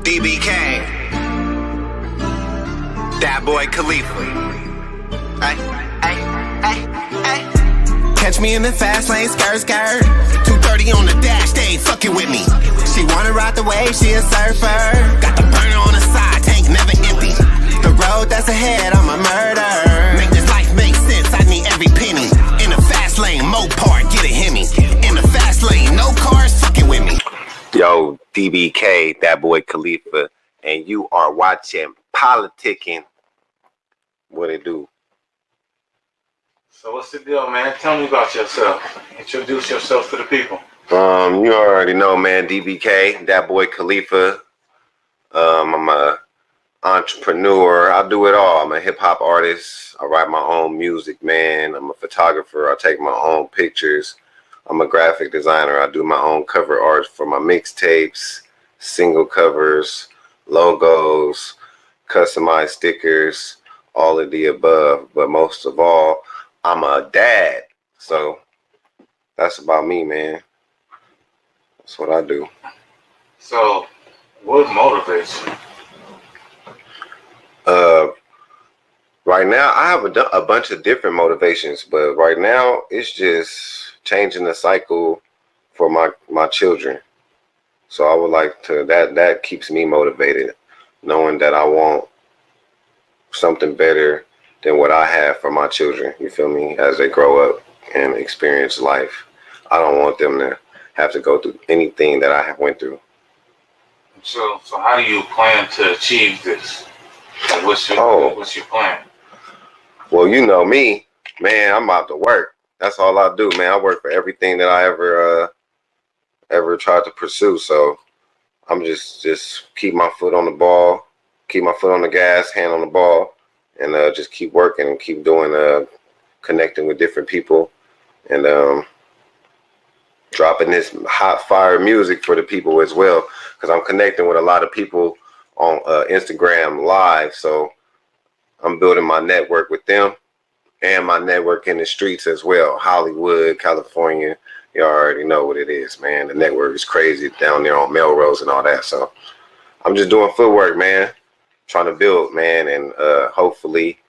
DBK, Dat Boy Kalifa. Ay. Catch me in the fast lane, skirt, skirt. 230 on the dash, they ain't fucking with me. She wanna ride the wave, she a surfer. Got the burner on the side, tank never empty. The road that's ahead, I'm a murder. Make this life make sense, I need every penny. In the fast lane, Mopar, get a Hemi. In the fast lane, no cars fucking with me. Yo, DBK, Dat Boy Kalifa, and you are watching PolitiKan. What it do? So what's the deal, man? Tell me about yourself. Introduce yourself to the people. You already know, man. DBK, Dat Boy Kalifa. I'm a entrepreneur. I do it all. I'm a hip hop artist. I write my own music, man. I'm a photographer. I take my own pictures. I'm a graphic designer. I do my own cover art for my mixtapes, single covers, logos, customized stickers, all of the above. But most of all, I'm a dad. So that's about me, man. That's what I do. So what motivates you? Right now, I have a bunch of different motivations, but right now it's just changing the cycle for my children. So I would like to, that keeps me motivated, knowing that I want something better than what I have for my children, you feel me, as they grow up and experience life. I don't want them to have to go through anything that I have went through. So how do you plan to achieve this? Like what's your plan? Well, you know me, man, I'm out to work. That's all I do, man. I work for everything that I ever tried to pursue. So I'm just keep my foot on the ball, keep my foot on the gas, hand on the ball, and just keep working and keep doing, connecting with different people, and dropping this hot fire music for the people as well, because I'm connecting with a lot of people on Instagram Live. So I'm building my network with them and my network in the streets as well. Hollywood, California, you already know what it is, man. The network is crazy down there on Melrose and all that. So I'm just doing footwork, man. Trying to build, man, and hopefully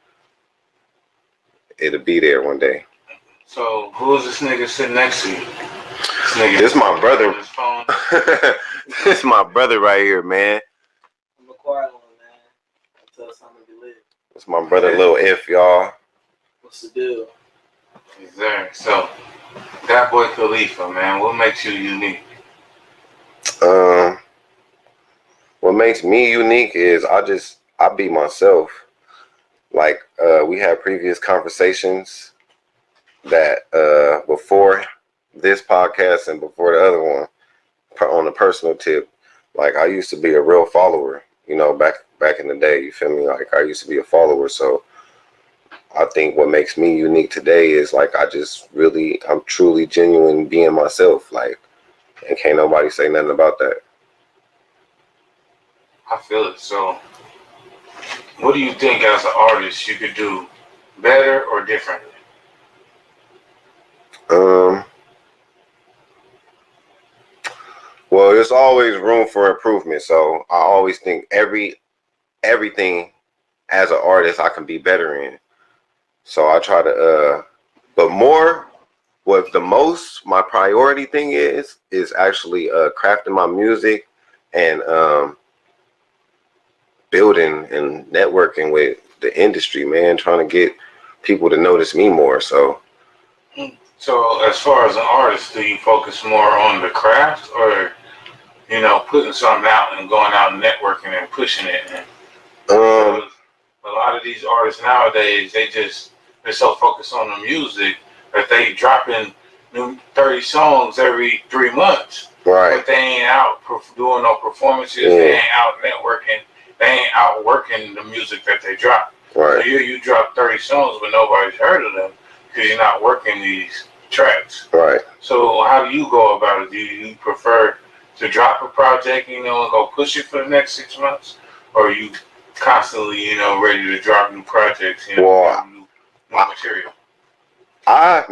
it'll be there one day. So who is this nigga sitting next to you? This my brother. This my brother right here, man. I'm a quiet one, man. Until something be lit. It's my brother, Lil If, y'all. What's the deal? Exactly. So Dat Boy Kalifa, man, what makes you unique? What makes me unique is I be myself. Like we had previous conversations that before this podcast and before the other one, on a personal tip, like I used to be a real follower, you know, back in the day, you feel me? Like I used to be a follower. So I think what makes me unique today is like I'm truly genuine being myself, like, and can't nobody say nothing about that. I feel it. So what do you think as an artist you could do better or differently? Well, there's always room for improvement. So I always think everything as an artist I can be better in. So I try to, but my priority thing is actually crafting my music and building and networking with the industry, man, trying to get people to notice me more. So as far as an artist, do you focus more on the craft or, you know, putting something out and going out and networking and pushing it? And a lot of these artists nowadays, they're so focused on the music that they dropping new 30 songs every 3 months. Right. But they ain't out doing no performances. Yeah. They ain't out networking. They ain't out working the music that they drop. Right. So you drop 30 songs, but nobody's heard of them because you're not working these tracks. Right. So how do you go about it? Do you prefer to drop a project, you know, and go push it for the next 6 months, or are you constantly, you know, ready to drop new projects, you know, new material? I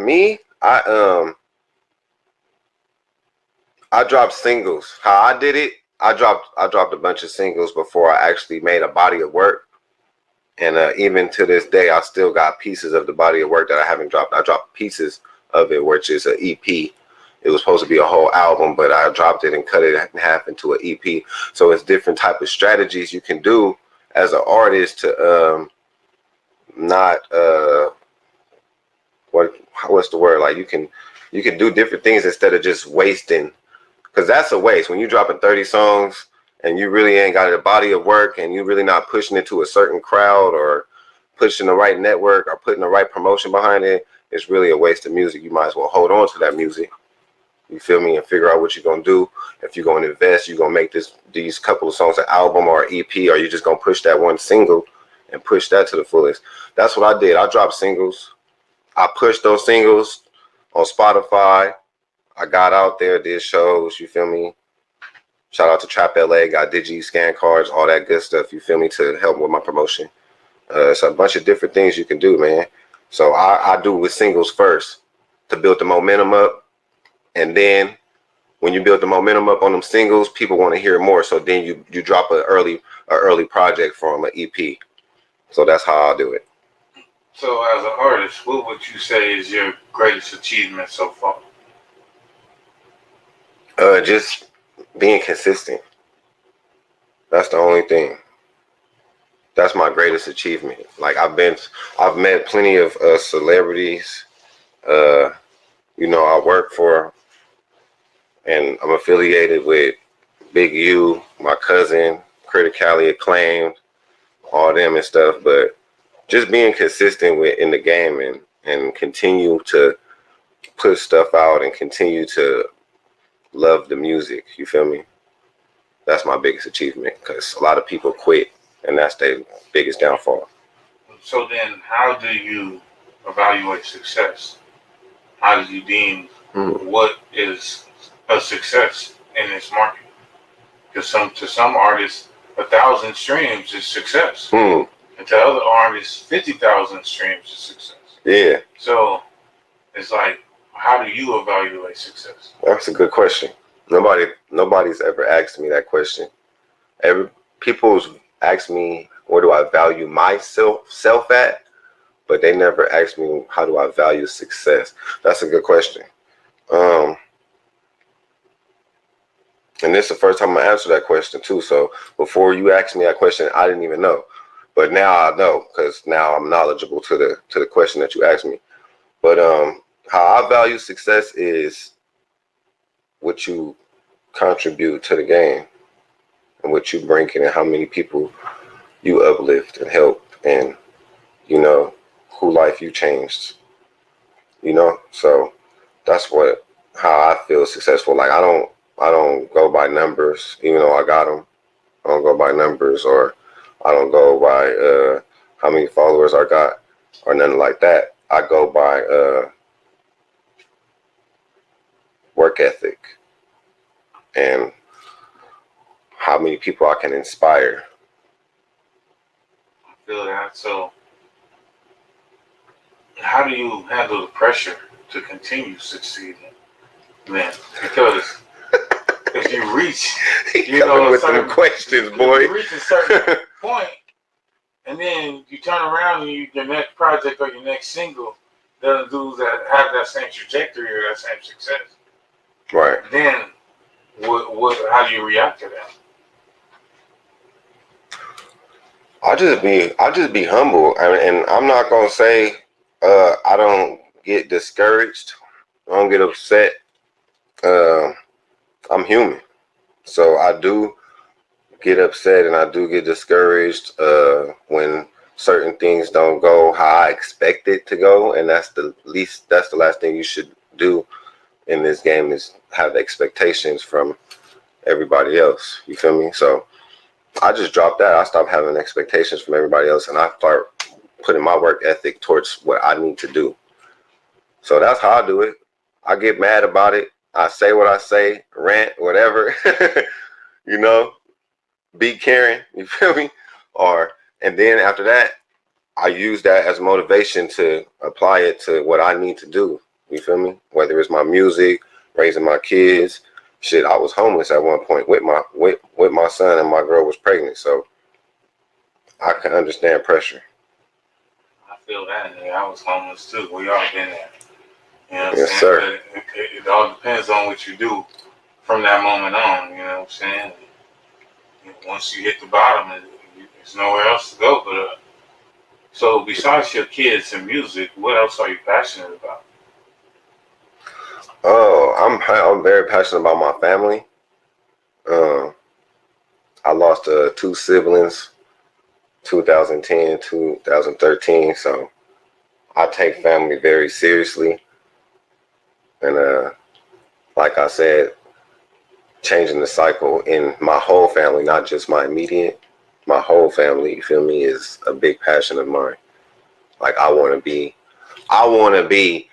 drop singles. How I did it I dropped a bunch of singles before I actually made a body of work. And even to this day, I still got pieces of the body of work that I haven't dropped. I dropped pieces of it, which is an EP. It was supposed to be a whole album, but I dropped it and cut it in half into an EP. So it's different type of strategies you can do as an artist to not what's the word? Like you can do different things instead of just wasting, because that's a waste when you dropping 30 songs and you really ain't got a body of work and you really not pushing it to a certain crowd or pushing the right network or putting the right promotion behind it. It's really a waste of music. You might as well hold on to that music. You feel me? And figure out what you're gonna do. If you're gonna invest, you're gonna make these couple of songs an album or an EP, or you just gonna push that one single and push that to the fullest. That's what I did. I dropped singles. I pushed those singles on Spotify. I got out there, did shows, you feel me? Shout out to Trap LA, got Digi scan cards, all that good stuff, you feel me, to help with my promotion. It's a bunch of different things you can do, man. So I do with singles first to build the momentum up. And then when you build the momentum up on them singles, people want to hear more. So then you drop an early project from an EP. So that's how I do it. So as an artist, what would you say is your greatest achievement so far? Just being consistent. That's the only thing. That's my greatest achievement. Like I've met plenty of celebrities. You know, I work for, and I'm affiliated with Big U, my cousin, critically acclaimed, all them and stuff. But just being consistent in the game and continue to put stuff out and continue to love the music. You feel me? That's my biggest achievement, because a lot of people quit, and that's their biggest downfall. So then, how do you evaluate success? How do you deem what is a success in this market? Because to some artists, 1,000 streams is success, and to other artists, 50,000 streams is success. Yeah. So it's like, how do you evaluate success? That's a good question. Nobody's ever asked me that question. People's asked me, where do I value myself at? But they never asked me, how do I value success? That's a good question. And this is the first time I answer that question too. So before you asked me that question, I didn't even know. But now I know, because now I'm knowledgeable to the question that you asked me. But how I value success is what you contribute to the game and what you bring in and how many people you uplift and help, and you know who life you changed, you know. So that's how I feel successful. Like I don't go by numbers, even though I got them. I don't go by numbers, or I don't go by how many followers I got or nothing like that. I go by work ethic and how many people I can inspire. I feel that. So how do you handle the pressure to continue succeeding then? Because if you reach, you know, with some questions, boy. You reach a certain point, and then you turn around and your next project or your next single doesn't have that same trajectory or that same success. Right. Then, how do you react to that? I just be humble, and I'm not gonna say I don't get discouraged. I don't get upset. I'm human, so I do get upset and I do get discouraged when certain things don't go how I expect it to go, and that's the last thing you should do in this game, is have expectations from everybody else. You feel me? So I just dropped that. I stopped having expectations from everybody else, and I start putting my work ethic towards what I need to do. So that's how I do it. I get mad about it. I say what I say, rant, whatever, you know, be Karen, you feel me? And then after that, I use that as motivation to apply it to what I need to do. You feel me? Whether it's my music, raising my kids, shit, I was homeless at one point with my son, and my girl was pregnant, so I can understand pressure. I feel that, nigga. I was homeless too. We all been there. You know what I'm Yes, saying? sir. But it all depends on what you do from that moment on. You know what I'm saying? Once you hit the bottom, there's nowhere else to go. But so besides your kids and music, what else are you passionate about? Oh, I'm very passionate about my family. Um, I lost 2 siblings, 2010, 2013. So I take family very seriously, and like I said, changing the cycle in my whole family, not just my immediate, my whole family. You feel me? Is a big passion of mine. Like I want to be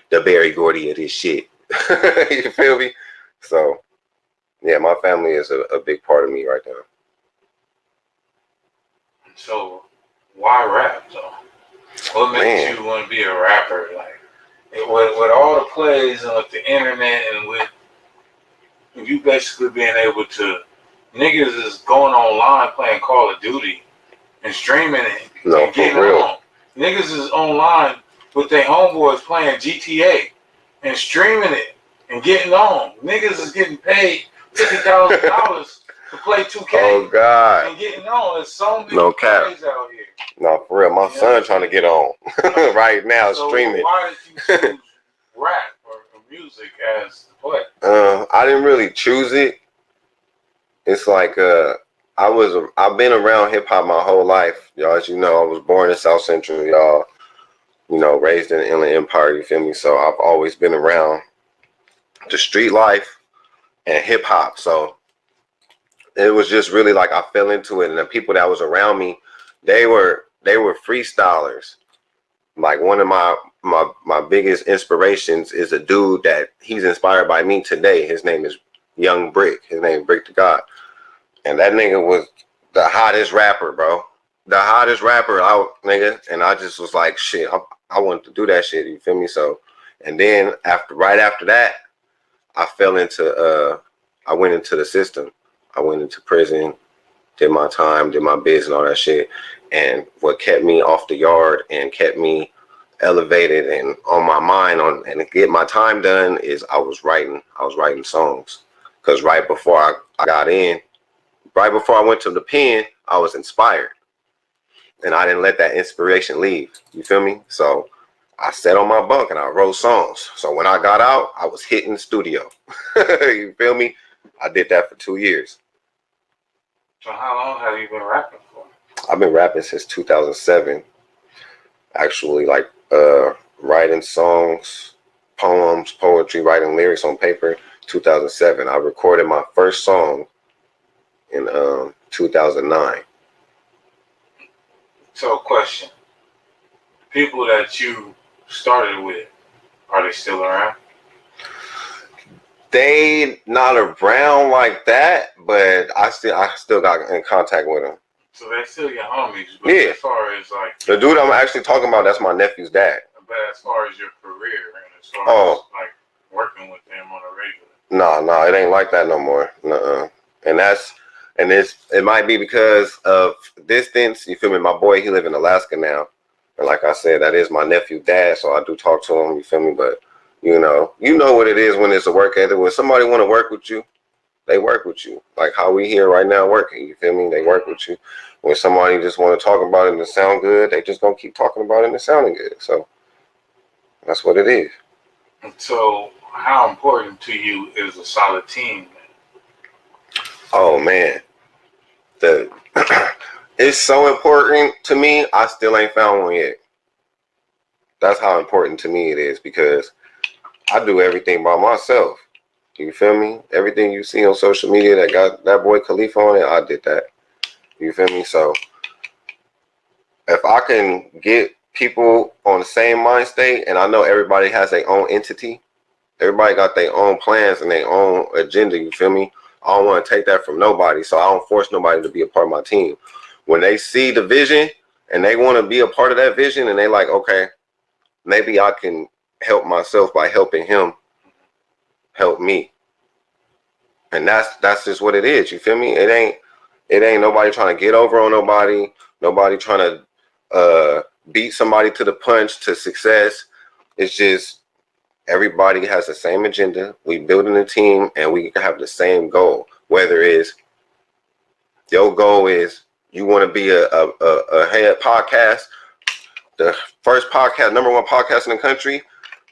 the Berry Gordy of this shit. You feel me? So yeah, my family is a big part of me right now. So why rap though? What makes Man, you want to be a rapper? Like with all the plays and with the internet and with you basically being able to niggas is going online playing Call of Duty and streaming it no, and for getting real. on. Niggas is online with their homeboys playing GTA and streaming it and getting on. Niggas is getting paid $50,000 to play 2K Oh God, and getting on. There's so many no cap. plays out here. No, for real. My Yeah. son trying to get on right now, So streaming. why did you choose rap or music as the play? I didn't really choose it. It's like I've been around hip hop my whole life, y'all. As you know, I was born in South Central, y'all. You know, raised in the Inland Empire. You feel me? So I've always been around the street life and hip hop. So it was just really like I fell into it, and the people that was around me, they were freestylers. Like one of my biggest inspirations is a dude that he's inspired by me today. His name is Young Brick. His name is Brick to God. And that nigga was the hottest rapper, bro. The hottest rapper out, nigga. And I just was like, shit, I wanted to do that shit. You feel me? So, and then right after that, I fell into, I went into the system. I went into prison, did my time, did my biz and all that shit. And what kept me off the yard and kept me elevated and on my mind and to get my time done is I was writing songs. Because right before I got in, right before I went to the pen, I was inspired. And I didn't let that inspiration leave. You feel me? So I sat on my bunk and I wrote songs. So when I got out, I was hitting the studio. You feel me? I did that for 2 years. So how long have you been rapping for? I've been rapping since 2007. Actually, like writing songs, poems, poetry, writing lyrics on paper. 2007. I recorded my first song in 2009. So question, people that you started with, are they still around? They not around like that, but I still got in contact with them. So they're still your homies, but Yeah. as far as like The dude I'm actually talking about, that's my nephew's dad. but as far as your career and as far as like working with them on a regular. No, it ain't like that no more. Nuh-uh. And it might be because of distance. You feel me? My boy, he live in Alaska now, and like I said, that is my nephew's dad, so I do talk to him. You feel me? But you know what it is when it's a work ethic. When somebody want to work with you, they work with you. Like how we here right now working. You feel me? They work with you. When somebody just want to talk about it and it sound good, they just gonna keep talking about it and it sounding good. So that's what it is. So how important to you is a solid team? Oh man, it's so important to me. I still ain't found one yet. That's how important to me it is because I do everything by myself. You feel me? Everything you see on social media that got Dat Boy Kalifa on it, I did that. You feel me? So if I can get people on the same mind state, and I know everybody has their own entity, everybody got their own plans and their own agenda. You feel me? I don't want to take that from nobody, so I don't force nobody to be a part of my team. When they see the vision and they want to be a part of that vision and they like, okay, maybe I can help myself by helping him help me. And that's just what it is. You feel me? It ain't nobody trying to get over on nobody. Nobody trying to beat somebody to the punch to success. It's just everybody has the same agenda. We building a team and we have the same goal. Whether it's your goal is you want to be a head podcast, the first podcast, #1 podcast in the country,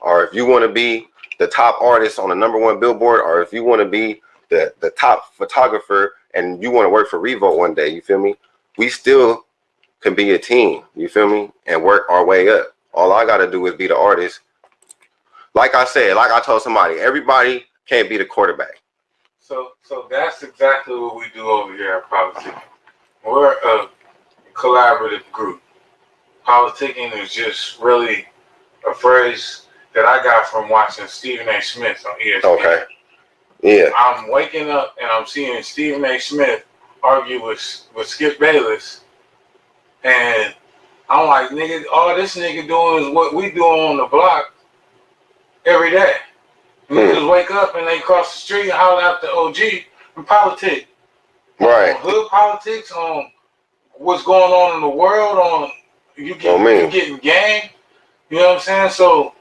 or if you want to be the top artist on the #1 billboard, or if you want to be the top photographer and you want to work for Revolt one day, you feel me? We still can be a team, you feel me? And work our way up. All I got to do is be the artist. Like I said, like I told somebody, everybody can't be the quarterback. So that's exactly what we do over here at PolitiKan. We're a collaborative group. Politicking is just really a phrase that I got from watching Stephen A. Smith on ESPN. Okay. Yeah. I'm waking up and I'm seeing Stephen A. Smith argue with Skip Bayless, and I'm like, nigga, all this nigga doing is what we do on the block every day. Niggas wake up and they cross the street and holler out the OG and politic. Right. On hood politics, on what's going on in the world, on you getting game. You know what I'm saying? So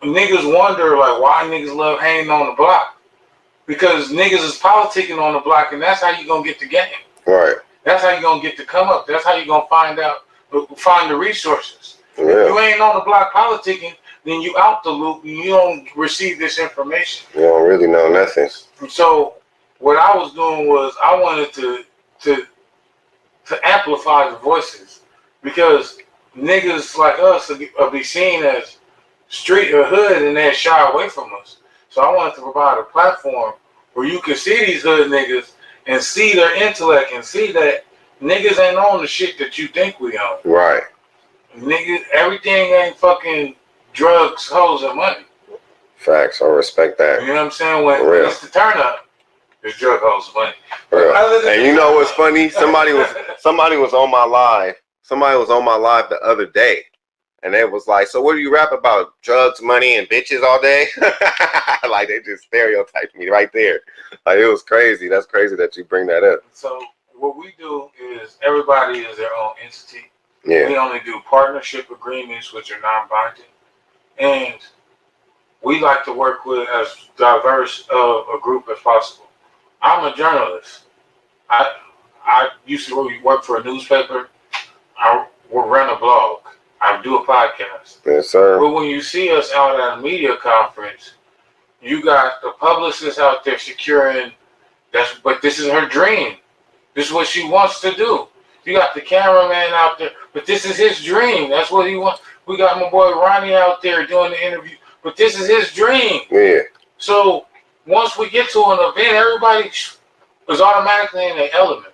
niggas wonder like why niggas love hanging on the block. Because niggas is politicking on the block, and that's how you gonna get the game. Right. That's how you gonna get the come up. That's how you gonna find the resources. Yeah. If you ain't on the block politicking, then you out the loop and you don't receive this information. You don't really know nothing. So what I was doing was I wanted to amplify the voices, because niggas like us will be seen as street or hood and they shy away from us. So I wanted to provide a platform where you can see these hood niggas and see their intellect and see that niggas ain't on the shit that you think we own. Right. Niggas, everything ain't fucking drugs, hoes, and money. Facts. I respect that. You know what I'm saying? When it's the turn up, it's drug, hoes, and money. And you know what's funny? Somebody was on my live. Somebody was on my live the other day. And they was like, so what do you rap about? Drugs, money, and bitches all day? Like, they just stereotyped me right there. Like, it was crazy. That's crazy that you bring that up. So what we do is everybody is their own entity. Yeah. We only do partnership agreements, which are non-binding. And we like to work with as diverse of a group as possible. I'm a journalist. I used to work for a newspaper. I will run a blog. I do a podcast. Yes, sir. But when you see us out at a media conference, you got the publicist out there securing but this is her dream. This is what she wants to do. You got the cameraman out there, but this is his dream. That's what he wants. We got my boy Ronnie out there doing the interview, but this is his dream. Yeah. So once we get to an event, everybody is automatically in their element.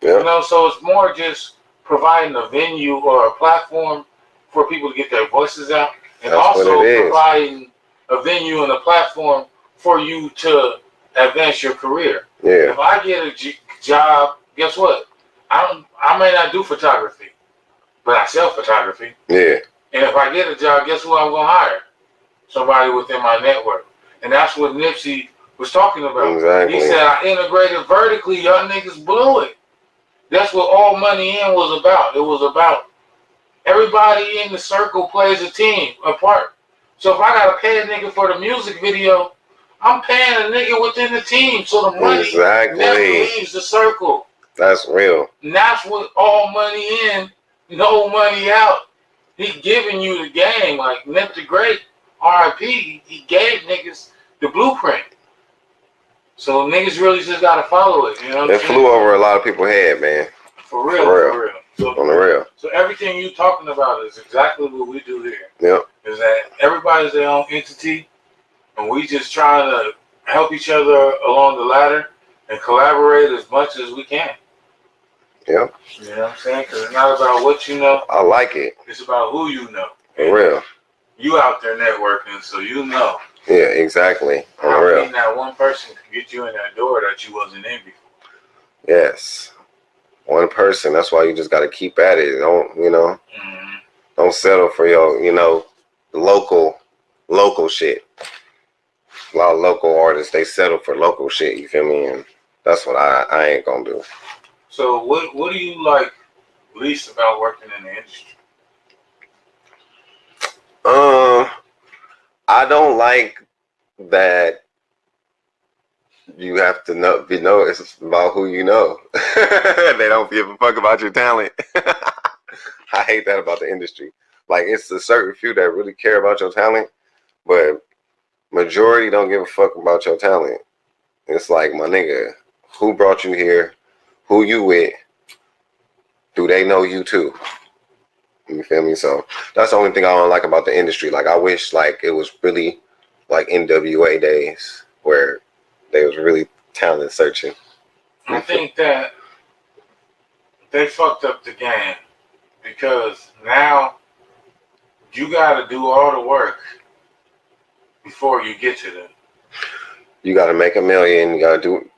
Yeah. You know, so it's more just providing a venue or a platform for people to get their voices out, and That's also what it is. providing a venue and a platform for you to advance your career. Yeah. If I get a job, guess what? I may not do photography, but I sell photography. Yeah. And if I get a job, guess who I'm gonna hire? Somebody within my network. And that's what Nipsey was talking about. Exactly. He said, I integrated vertically, y'all niggas blew it. That's what All Money In was about. It was about everybody in the circle plays a team, a part. So if I gotta pay a nigga for the music video, I'm paying a nigga within the team, so the money never leaves the circle. That's real. And that's what All Money In, no money out. He giving you the game, like Nip the Great, R.I.P. He gave niggas the blueprint. So niggas really just gotta follow it. You know what I'm saying? It flew over a lot of people's head, man. For real. So, on the real. So everything you talking about is exactly what we do here. Yep. Is that everybody's their own entity, and we just trying to help each other along the ladder and collaborate as much as we can. Yep. You know what I'm saying? Because it's not about what you know. I like it. It's about who you know. For real. You out there networking, so you know. Yeah, exactly. On the real. That one person can get you in that door that you wasn't in before. Yes. One person. That's why you just got to keep at it. Don't settle for your, local shit. A lot of local artists, they settle for local shit. You feel me? And that's what I ain't gonna do. So what do you like least about working in the industry? I don't like that you have to know it's about who you know. They don't give a fuck about your talent. I hate that about the industry. Like, it's a certain few that really care about your talent, but majority don't give a fuck about your talent. It's like, my nigga, who brought you here? Who you with? Do they know you too? You feel me? So that's the only thing I don't like about the industry. Like, I wish like it was really like NWA days where they was really talent searching. I think that they fucked up the game because now you got to do all the work before you get to them. You got to make $1 million. You got to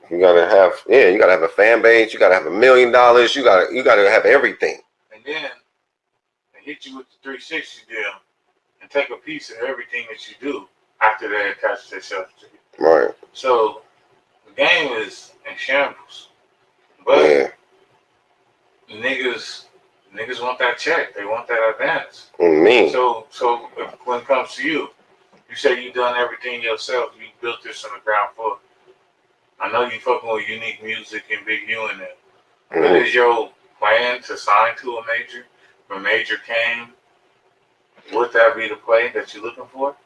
have a fan base. You got to have $1 million. You got to have everything. And then they hit you with the 360 deal and take a piece of everything that you do after they attach themselves to you. Right. So the game is in shambles. But yeah. niggas want that check. They want that advance. Me. So when it comes to you, you say you done everything yourself. You built this on the ground floor. I know you fucking with Unique Music and Big U in there. What is your plan to sign to a major? If a major came, would that be the play that you're looking for?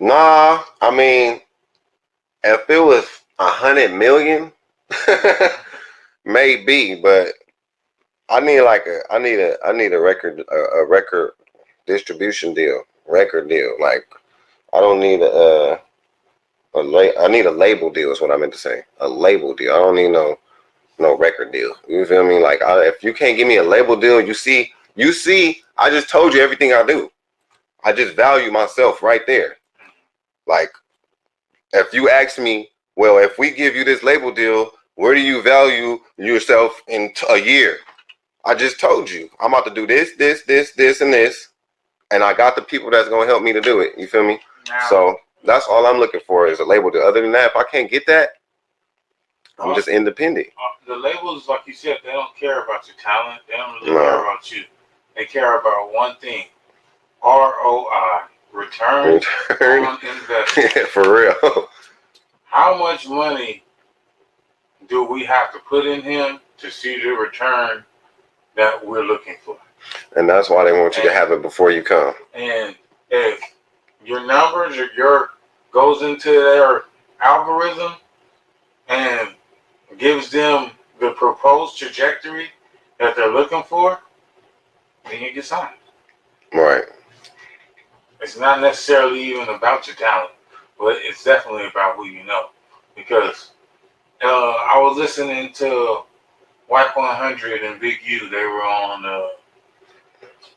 Nah. I mean, if it was 100 million, maybe. But I need a record distribution deal. Record deal. Like, I don't need I need a label deal is what I meant to say. A label deal. I don't need no record deal. You feel me? Like, if you can't give me a label deal, you see, I just told you everything I do. I just value myself right there. Like, if you ask me, well, if we give you this label deal, where do you value yourself in a year? I just told you. I'm about to do this, and this. And I got the people that's going to help me to do it. You feel me? Now, so that's all I'm looking for is a label deal. Other than that, if I can't get that, I'm just independent. The labels, like you said, they don't care about your talent. They don't really care about you. They care about one thing. ROI. Return on investment. For real. How much money do we have to put in him to see the return that we're looking for? And that's why they want you to have it before you come. And if your numbers or goes into their algorithm and gives them the proposed trajectory that they're looking for, then you get signed. Right. It's not necessarily even about your talent, but it's definitely about who you know. Because I was listening to White 100 and Big U. They were on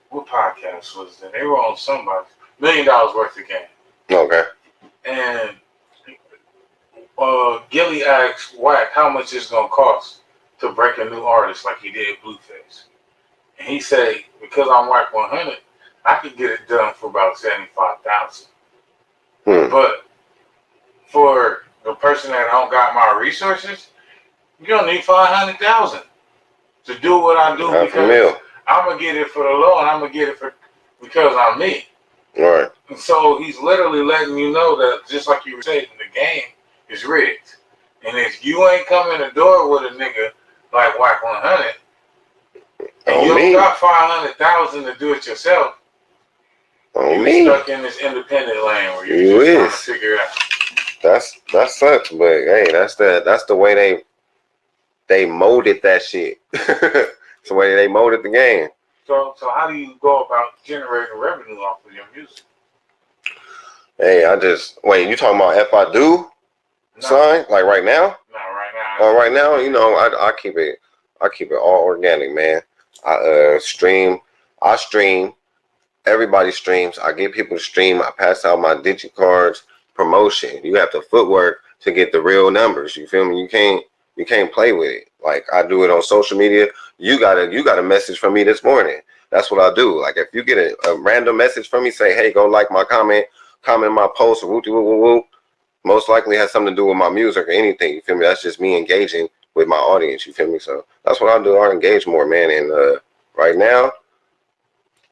what podcast was that? They were on somebody $1 Million Worth of Game. Okay. And Gilly asked Wack how much it's gonna cost to break a new artist like he did Blueface. And he said, because I'm Wack 100, I could get it done for about $75,000. But for the person that don't got my resources, you don't need $500,000 to do what I do because I'm gonna get it for the low and I'm gonna get it because I'm me. Right. And so he's literally letting you know that, just like you were saying, the game is rigged. And if you ain't coming the door with a nigga like Wack 100, and you don't got $500,000 to do it yourself, you're stuck in this independent lane where you're just trying to figure it out. That sucks, but hey, that's the way they molded that shit. It's the way they molded the game. So how do you go about generating revenue off of your music? Hey, you talking about if I do sign like right now? No, right now. Right now, you know, I keep it all organic, man. I stream. Everybody streams. I get people to stream. I pass out my DigiCards. Promotion. You have to footwork to get the real numbers. You feel me? You can't play with it. Like, I do it on social media. You got a message from me this morning. That's what I do. Like, if you get a random message from me, say, hey, go like my comment, comment my post or whoop whoop whoop whoop, most likely has something to do with my music or anything. You feel me? That's just me engaging with my audience. You feel me? So that's what I do. I engage more, man. And right now,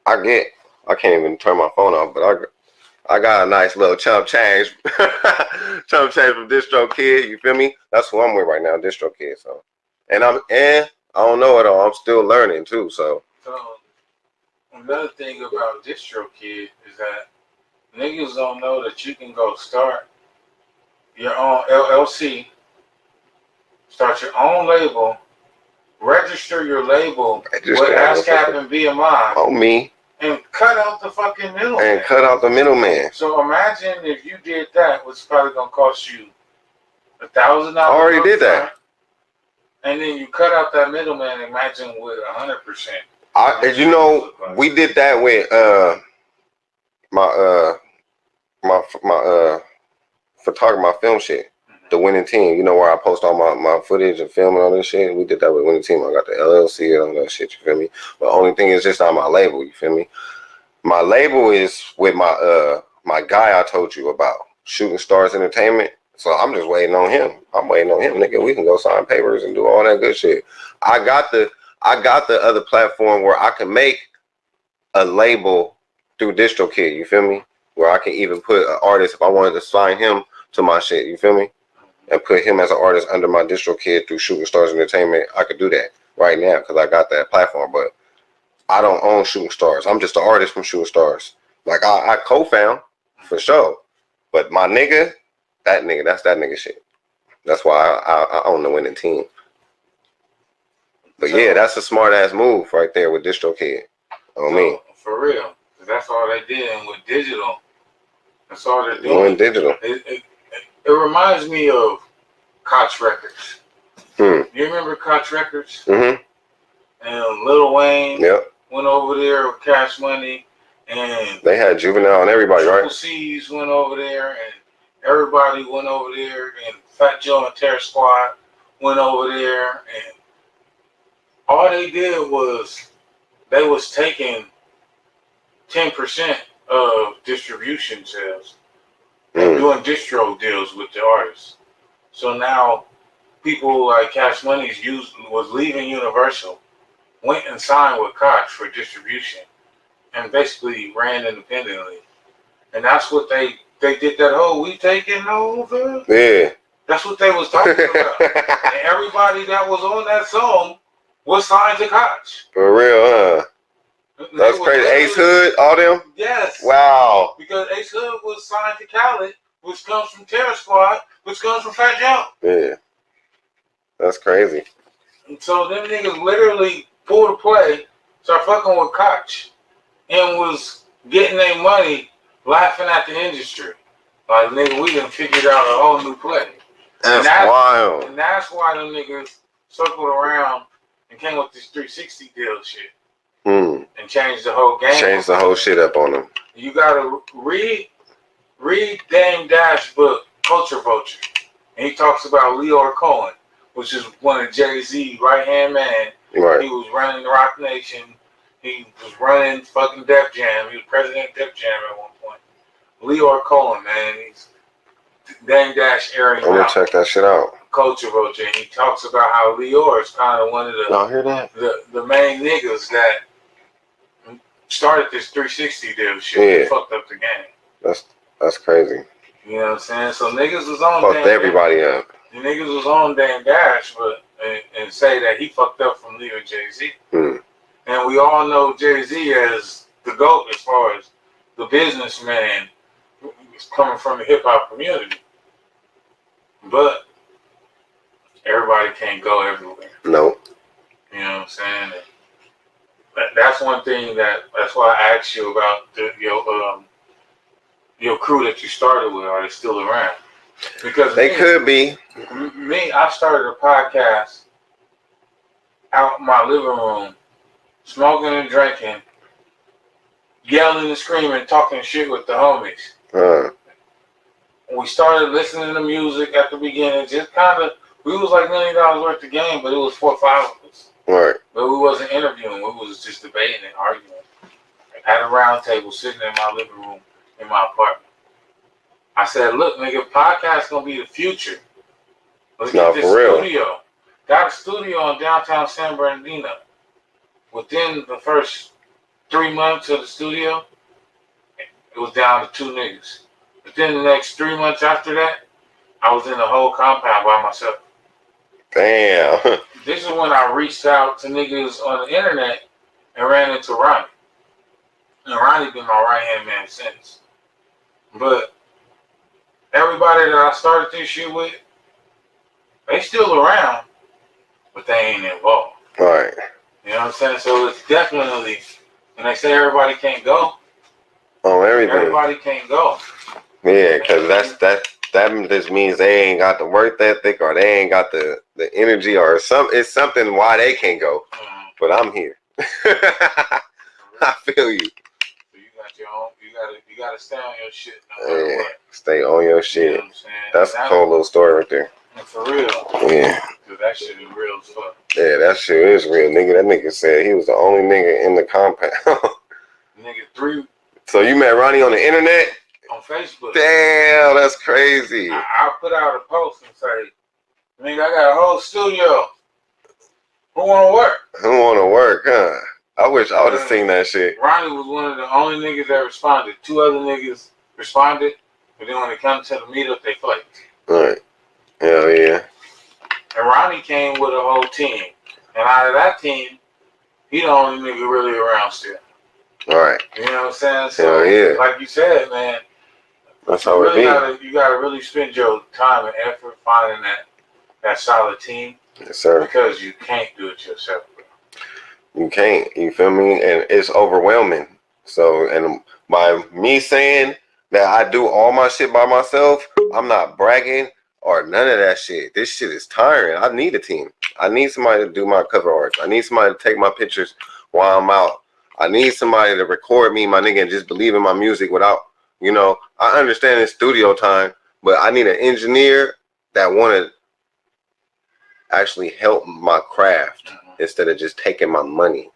I can't even turn my phone off, but I got a nice little chump change, chump change from DistroKid. You feel me? That's who I'm with right now, DistroKid. So, and I don't know it all. I'm still learning too. So another thing about DistroKid is that niggas don't know that you can go start your own LLC, start your own label, register your label with ASCAP and BMI. On me. And cut out the fucking middleman. And cut out the middleman. So imagine if you did that, which is probably gonna cost you $1,000. I already did that. And then you cut out that middleman. Imagine with 100%. You know, we did that with my photography, my film shit. The Winning Team. You know where I post all my footage and film and all this shit. We did that with Winning Team. I got the LLC and all that shit. You feel me? But the only thing is just on my label. You feel me? My label is with my guy I told you about, Shooting Stars Entertainment. So I'm just waiting on him. I'm waiting on him, nigga. We can go sign papers and do all that good shit. I got the other platform where I can make a label through DistroKid. You feel me? Where I can even put an artist if I wanted to sign him to my shit. You feel me? And put him as an artist under my DistroKid through Shooting Stars Entertainment. I could do that right now because I got that platform. But I don't own Shooting Stars. I'm just an artist from Shooting Stars. Like I co-found for sure. But my nigga, that's that nigga shit. That's why I own the Winning Team. But so, yeah, that's a smart ass move right there with DistroKid. On me. For real. That's all they did. And with digital, that's all they're doing. Digital. It reminds me of Koch Records. You remember Koch Records? Mm-hmm. And Lil Wayne went over there with Cash Money. And they had Juvenile and everybody, right? C's went over there. And everybody went over there. And Fat Joe and Terror Squad went over there. And all they did was they was taking 10% of distribution sales. Doing distro deals with the artists. So now people like Cash Money's was leaving Universal, went and signed with Koch for distribution, and basically ran independently. And that's what they did that whole "we taking over." Yeah. That's what they was talking about. And everybody that was on that song was signed to Koch. For real, huh? That's crazy. Ace Hood, all them? Yes. Wow. Because Ace Hood was signed to Khaled, which comes from Terror Squad, which comes from Fat Joe. Yeah. That's crazy. And so them niggas literally pulled a play, started fucking with Koch, and was getting their money laughing at the industry. Like, nigga, we done figured out a whole new play. That's wild. And that's why them niggas circled around and came with this 360 deal shit. And changed the whole game. Changed the whole shit up on them. You gotta read Dame Dash book, Culture Vulture. And he talks about Leor Cohen, which is one of Jay-Z's right-hand man. Right. He was running Rock Nation. He was running fucking Def Jam. He was president of Def Jam at one point. Leor Cohen, man. He's Dame Dash airing I'm gonna check that shit out. Culture Vulture. And he talks about how Leor is kind of one of Y'all hear that? the main niggas that started this 360 deal shit and fucked up the game. That's crazy. You know what I'm saying? So niggas was on fucked everybody up. The niggas was on Dame Dash, but and say that he fucked up from leaving Jay-Z. And we all know Jay-Z as the GOAT as far as the businessman coming from the hip hop community. But everybody can't go everywhere. No. You know what I'm saying? That's one thing that's why I asked you about your crew that you started with. Are they still around? Because they could be. I started a podcast out in my living room, smoking and drinking, yelling and screaming, talking shit with the homies. We started listening to music at the beginning, just kind of, we was like $1 million worth of game, but it was 4 or 5 of us. Right. But we wasn't interviewing, we was just debating and arguing at a round table sitting in my living room in my apartment. I said, look, nigga, podcast gonna be the future. Let's No, get this for real. studio. Got a studio in downtown San Bernardino. Within the first 3 months of the studio, it was down to 2 niggas. Within the next 3 months after that, I was in the whole compound by myself. Damn. This is when I reached out to niggas on the internet and ran into Ronnie. And Ronnie been my right-hand man since. But everybody that I started this shit with, they still around, but they ain't involved. Right. You know what I'm saying? So it's definitely, when they say everybody can't go, On everything. everybody can't go. Yeah, because that just means they ain't got the work ethic, or they ain't got the energy, or it's something why they can't go. Mm-hmm. But I'm here. I feel you. So you got your own. You gotta stay on your shit no matter what. Stay on your You know shit. what I'm saying? That's a cool little story right there. For real. Yeah. Cause that shit is real as fuck. Yeah, that shit is real, nigga. That nigga said he was the only nigga in the compound. Nigga, 3 So you met Ronnie on the internet? on Facebook. Damn, that's crazy. I put out a post and say, nigga, I got a whole studio. Who wanna work? Who wanna work, huh? I wish I would have seen that shit. Ronnie was one of the only niggas that responded. 2 other niggas responded, but then when it comes to the meetup, they flaked. Right. Hell yeah. And Ronnie came with a whole team. And out of that team, he the only nigga really around still. Right. You know what I'm saying? So, Hell yeah. like you said, man, That's how it be. you gotta really spend your time and effort finding that solid team. Yes, sir. Because you can't do it yourself, bro. You can't. You feel me? And it's overwhelming. So, and by me saying that I do all my shit by myself, I'm not bragging or none of that shit. This shit is tiring. I need a team. I need somebody to do my cover art. I need somebody to take my pictures while I'm out. I need somebody to record me, my nigga, and just believe in my music without, you know, I understand it's studio time, but I need an engineer that want to actually help my craft instead of just taking my money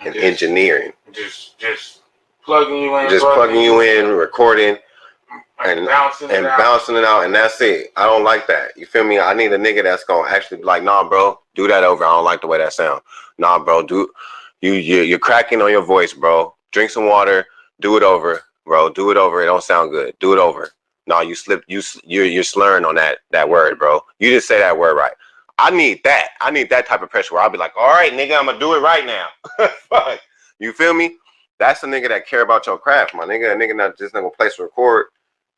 and engineering. Just plugging you in. Just plugging you in, recording, and bouncing it out, and that's it. I don't like that. You feel me? I need a nigga that's gonna actually be like, nah, bro, do that over. I don't like the way that sound. Nah, bro, you're cracking on your voice, bro. Drink some water. Do it over, bro. Do it over. It don't sound good. Do it over. No, you slipped. You're slurring on that word, bro. You didn't say that word right. I need that. I need that type of pressure where I'll be like, all right, nigga, I'm gonna do it right now. Fuck. You feel me? That's the nigga that care about your craft, my nigga. A nigga not just gonna place a record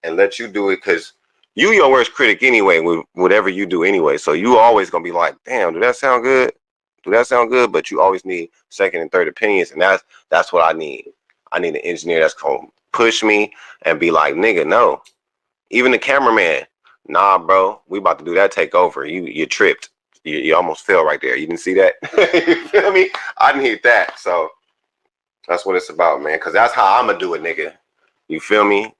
and let you do it, because you your worst critic anyway with whatever you do anyway. So you always gonna be like, damn, do that sound good? Do that sound good? But you always need second and third opinions, and that's what I need. I need an engineer that's gonna push me and be like, nigga, no. Even the cameraman, nah, bro, we about to do that takeover. You tripped. You almost fell right there. You didn't see that? You feel me? I need that. So that's what it's about, man. Because that's how I'm going to do it, nigga. You feel me?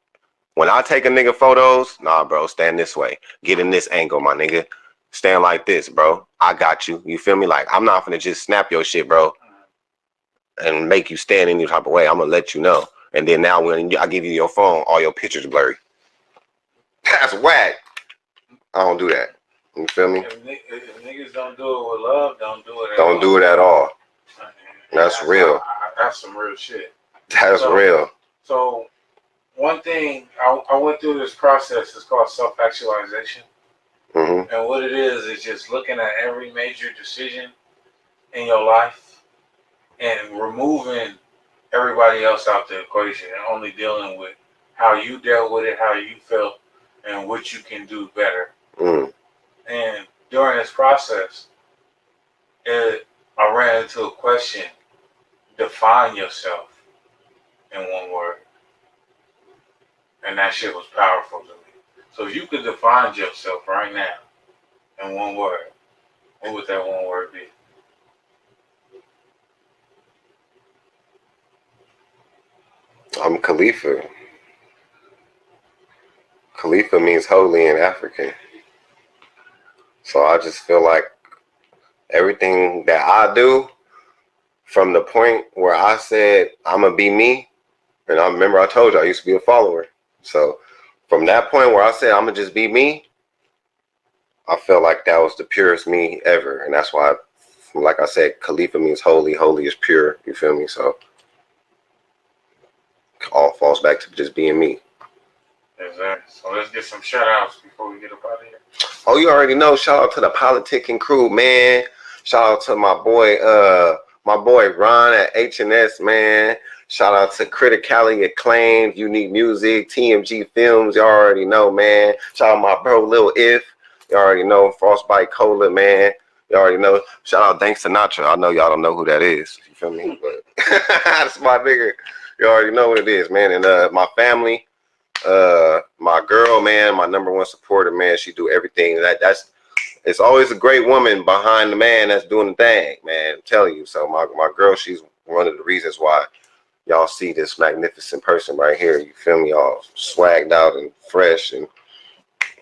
When I take a nigga photos, nah, bro, stand this way. Get in this angle, my nigga. Stand like this, bro. I got you. You feel me? Like, I'm not going to just snap your shit, bro, and make you stand any type of way. I'm going to let you know. And then now when I give you your phone, all your pictures blurry. That's whack. I don't do that. You feel me? If niggas don't do it with love, don't do it at all. Don't do it at all. That's real. That's some real shit. That's real. So one thing, I went through this process. It's called self-actualization. Mm-hmm. And what it is just looking at every major decision in your life and removing everybody else out the equation and only dealing with how you dealt with it, how you felt, and what you can do better. Mm. And during this process, I ran into a question: define yourself in one word. And that shit was powerful to me. So if you could define yourself right now in one word, what would that one word be? I'm Kalifa. Kalifa means holy in African. So I just feel like everything that I do, from the point where I said I'm gonna be me, and I remember I told you I used to be a follower. So from that point where I said I'm gonna just be me, I felt like that was the purest me ever, and that's why, like I said, Khalifa means holy. Holy is pure. You feel me? So all falls back to just being me. Exactly. So let's get some shout outs before we get up out of here. Oh, you already know. Shout out to the PolitiKan crew, man. Shout out to my boy Ron at H&S, man. Shout out to Critically Acclaimed, Unique Music, TMG Films. You already know, man. Shout out my bro Lil If. You already know. Frostbite Cola, man. You already know. Shout out Thanks Sinatra. I know y'all don't know who that is. You feel me? But that's my nigga. You already know what it is, man. And my family. My girl, man, my #1 supporter, man. She do everything. It's always a great woman behind the man that's doing the thing, man. I'm telling you. So my girl, she's one of the reasons why y'all see this magnificent person right here. You feel me? All swagged out and fresh and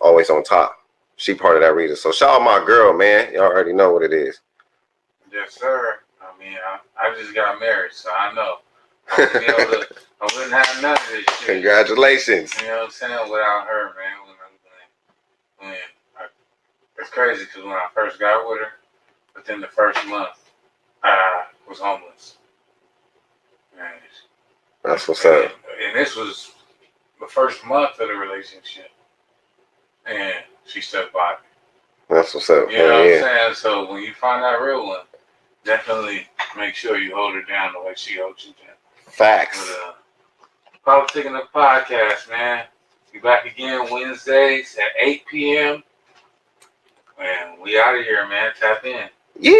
always on top. She part of that reason. So shout out my girl, man. Y'all already know what it is. Yes, sir. I mean, I just got married, so I know. I wouldn't have none of this shit. Congratulations. You know what I'm saying? Without her, man. It's crazy because when I first got with her, within the first month, I was homeless. And That's what's up. And this was the first month of the relationship. And she stuck by me. That's what's up. You know what I'm saying? So when you find that real one, definitely make sure you hold her down the way she holds you down. Facts. But, PolitiKan the podcast, man. Be back again Wednesdays at 8 p.m. And we out of here, man. Tap in. Yeah.